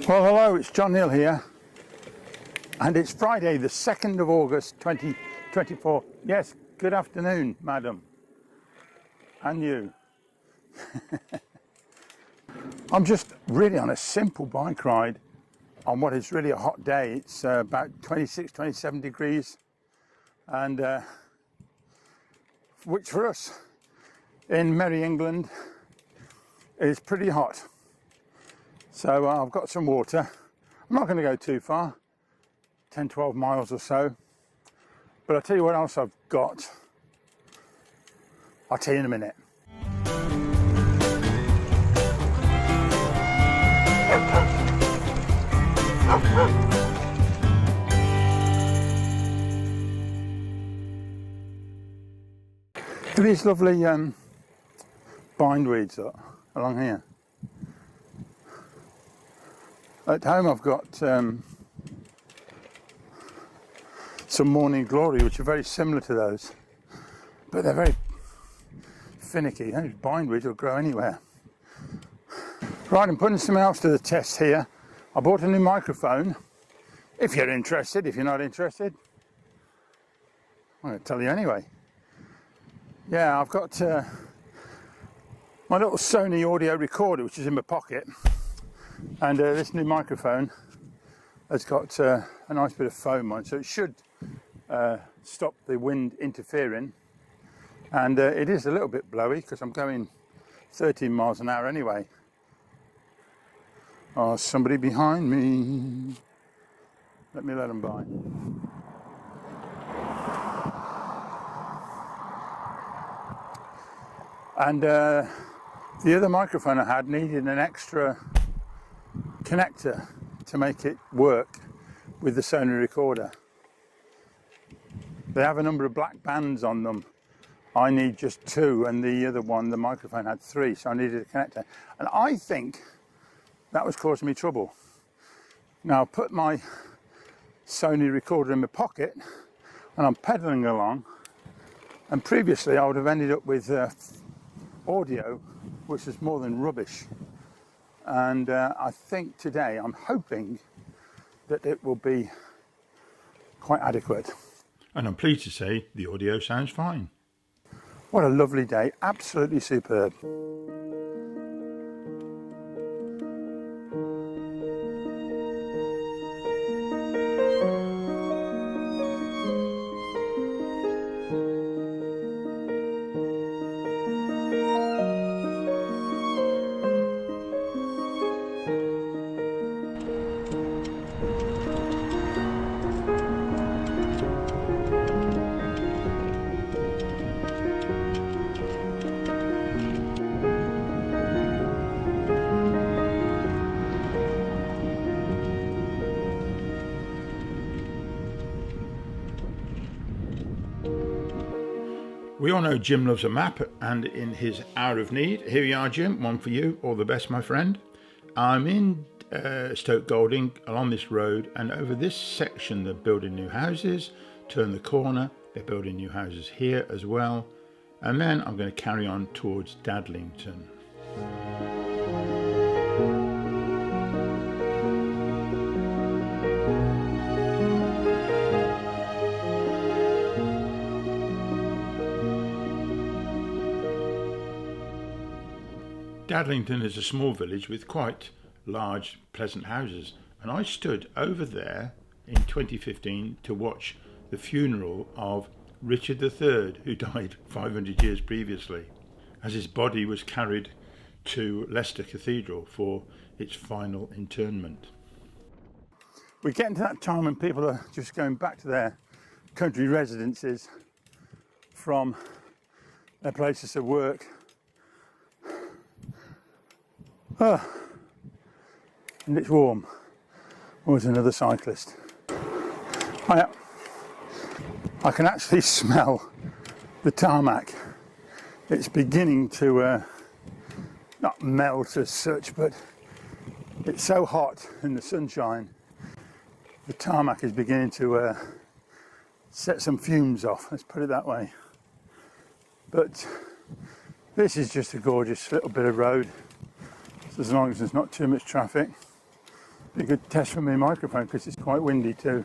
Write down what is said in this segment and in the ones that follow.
Well, hello, it's John Neal here, and it's Friday the 2nd of August 2024. Yes, good afternoon, madam, and you. I'm just really on a simple bike ride on what is really a hot day. It's about 26, 27 degrees, and which for us in Merry England is pretty hot. So I've got some water. I'm not going to go too far, 10, 12 miles or so. But I'll tell you what else I've got. I'll tell you in a minute. Look at these lovely bindweeds along here. At home I've got some morning glory, which are very similar to those, but they're very finicky. Those bindweeds will grow anywhere. Right, I'm putting something else to the test here. I bought a new microphone. If you're interested, if you're not interested, I'm going to tell you anyway. Yeah, I've got my little Sony audio recorder, which is in my pocket. And this new microphone has got a nice bit of foam on, so it should stop the wind interfering. And it is a little bit blowy because I'm going 13 miles an hour anyway. Oh, somebody behind me. Let me let them by. And the other microphone I had needed an extra connector to make it work with the Sony recorder. They have a number of black bands on them. I need just 2, and the other one, the microphone, had 3, so I needed a connector. And I think that was causing me trouble. Now I've put my Sony recorder in my pocket and I'm pedaling along, and previously I would have ended up with audio which is more than rubbish. And I think today, I'm hoping that it will be quite adequate. And I'm pleased to say the audio sounds fine. What a lovely day, absolutely superb. We all know Jim loves a map, and in his hour of need, here you are, Jim, one for you. All the best, my friend. I'm in Stoke Golding along this road, and over this section they're building new houses. Turn the corner, they're building new houses here as well. And then I'm going to carry on towards Dadlington. Dadlington is a small village with quite large, pleasant houses, and I stood over there in 2015 to watch the funeral of Richard III, who died 500 years previously, as his body was carried to Leicester Cathedral for its final interment. We're getting to that time when people are just going back to their country residences from their places of work. And it's warm. Oh, there's another cyclist. I can actually smell the tarmac. It's beginning to not melt as such, but it's so hot in the sunshine. The tarmac is beginning to set some fumes off, let's put it that way. But this is just a gorgeous little bit of road, as long as there's not too much traffic. Be a good test for my microphone because it's quite windy too.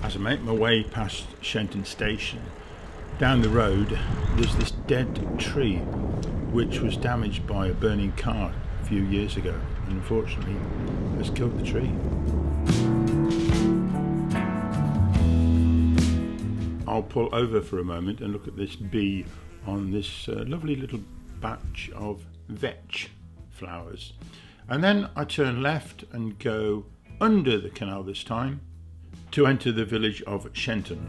As I make my way past Shenton station, down the road there's this dead tree which was damaged by a burning car a few years ago and unfortunately has killed the tree. I'll pull over for a moment and look at this bee on this lovely little batch of vetch flowers, and then I turn left and go under the canal this time to enter the village of Shenton.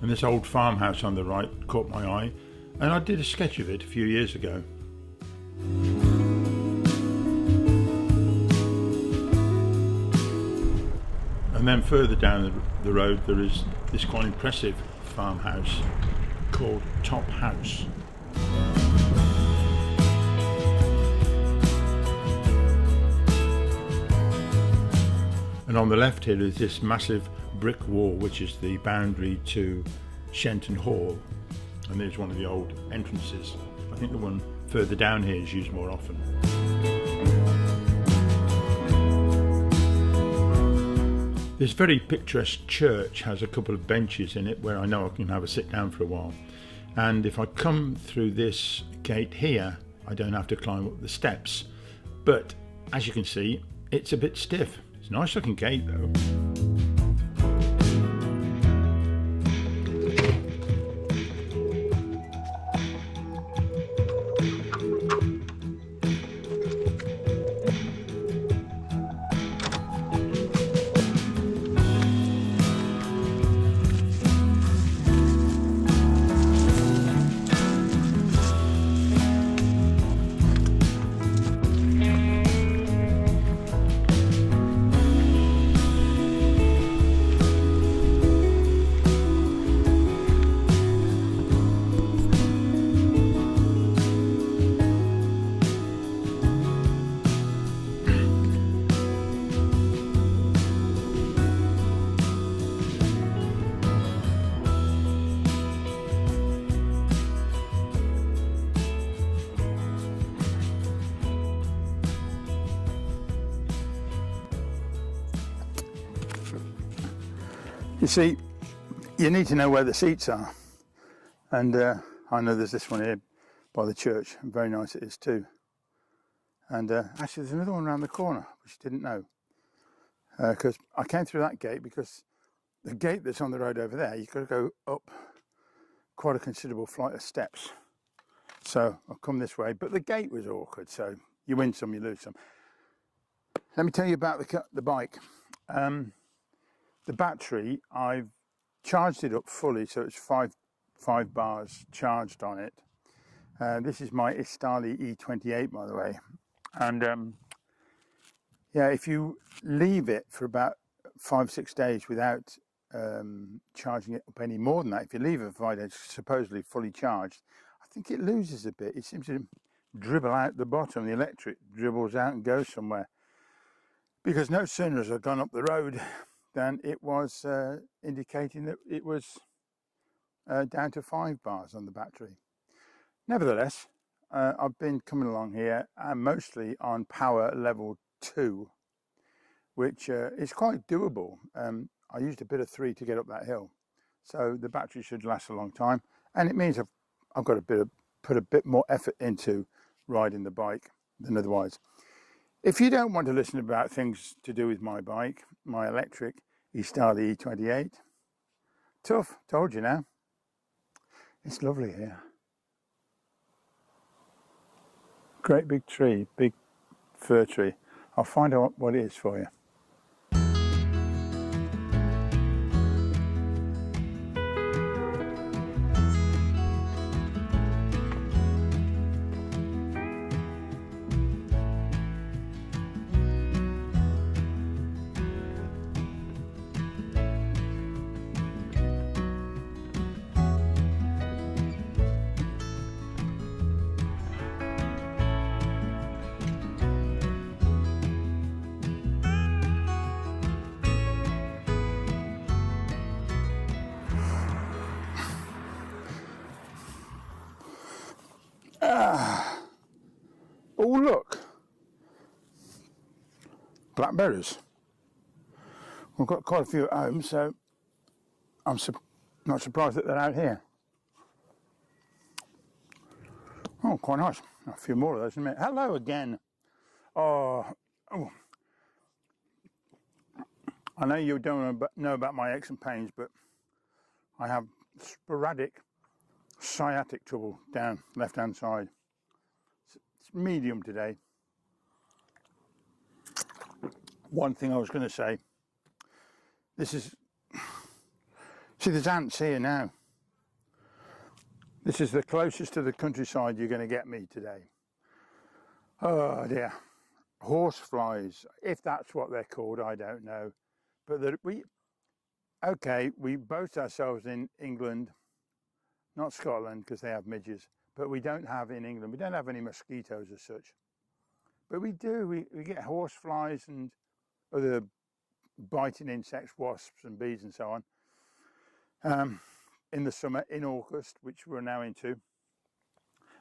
And this old farmhouse on the right caught my eye, and I did a sketch of it a few years ago. And then further down the road there is this quite impressive farmhouse called Top House. And on the left here is this massive brick wall which is the boundary to Shenton Hall, and there's one of the old entrances. I think the one further down here is used more often. This very picturesque church has a couple of benches in it where I know I can have a sit down for a while, and if I come through this gate here I don't have to climb up the steps, but as you can see it's a bit stiff. It's a nice looking gate though. You see, you need to know where the seats are, and I know there's this one here by the church, and very nice it is too. And actually there's another one around the corner which I didn't know, because I came through that gate because the gate that's on the road over there, you've got to go up quite a considerable flight of steps. So I've come this way, but the gate was awkward, so you win some, you lose some. Let me tell you about the bike. The battery, I've charged it up fully, so it's five bars charged on it. This is my Istali E28, by the way. And yeah, if you leave it for about 5-6 days without charging it up any more than that, if you leave it for 5 days supposedly fully charged, I think it loses a bit. It seems to dribble out the bottom. The electric dribbles out and goes somewhere. Because no sooner has I gone up the road than it was indicating that it was down to 5 bars on the battery. Nevertheless, I've been coming along here mostly on power level 2, which is quite doable. I used a bit of 3 to get up that hill, so the battery should last a long time, and it means I've got put a bit more effort into riding the bike than otherwise. If you don't want to listen about things to do with my bike, my electric Istali E28, tough, told you now. It's lovely here. Great big tree, big fir tree. I'll find out what it is for you. Oh, look. Blackberries. We've got quite a few at home, so I'm not surprised that they're out here. Oh, quite nice. A few more of those in a minute. Hello again. Oh, I know you don't know about my aches and pains, but I have sporadic sciatic trouble down left-hand side. It's medium today. One thing I was going to say, see, there's ants here now. This is the closest to the countryside you're going to get me today. Oh dear. Horseflies, if that's what they're called, I don't know. But we boast ourselves in England, not Scotland because they have midges, but we don't have in England, we don't have any mosquitoes as such. But we do, we get horseflies and other biting insects, wasps and bees and so on. In the summer, in August, which we're now into, and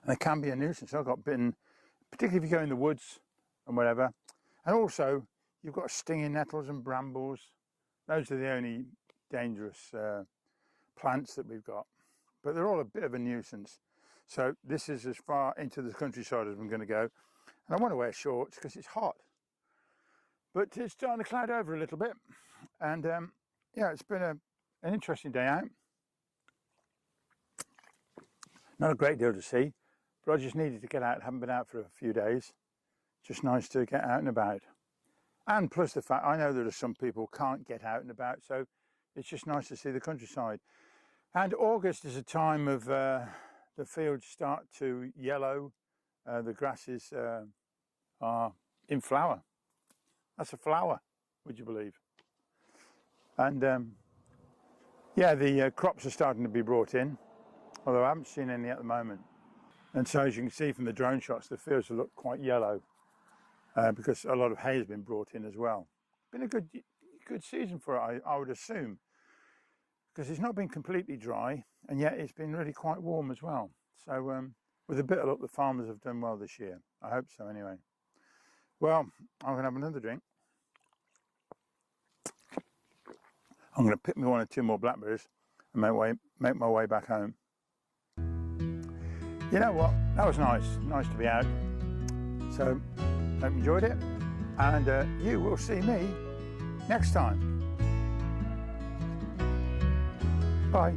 they can be a nuisance. I got bitten, particularly if you go in the woods and whatever. And also, you've got stinging nettles and brambles. Those are the only dangerous plants that we've got. But they're all a bit of a nuisance. So this is as far into the countryside as I'm going to go. And I want to wear shorts because it's hot. But it's starting to cloud over a little bit. And yeah, it's been an interesting day out. Not a great deal to see, but I just needed to get out. Haven't been out for a few days. Just nice to get out and about. And plus the fact, I know there are some people who can't get out and about, so it's just nice to see the countryside. And August is a time of the fields start to yellow. The grasses are in flower. That's a flower, would you believe? And yeah, the crops are starting to be brought in, although I haven't seen any at the moment. And so as you can see from the drone shots, the fields look quite yellow because a lot of hay has been brought in as well. Been a good season for it, I would assume, because it's not been completely dry, and yet it's been really quite warm as well. So with a bit of luck, the farmers have done well this year. I hope so anyway. Well, I'm going to have another drink. I'm going to pick me one or two more blackberries and make my way back home. You know what? That was nice. Nice to be out. So, hope you enjoyed it. And you will see me next time. Bye.